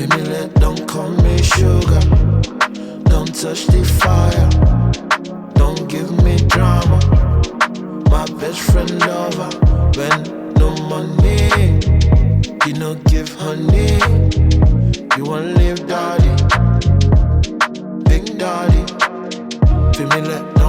Let, don't call me sugar. Don't touch the fire. Don't give me drama. My best friend lover. When no money, you no give honey. You want live daddy, big daddy. Let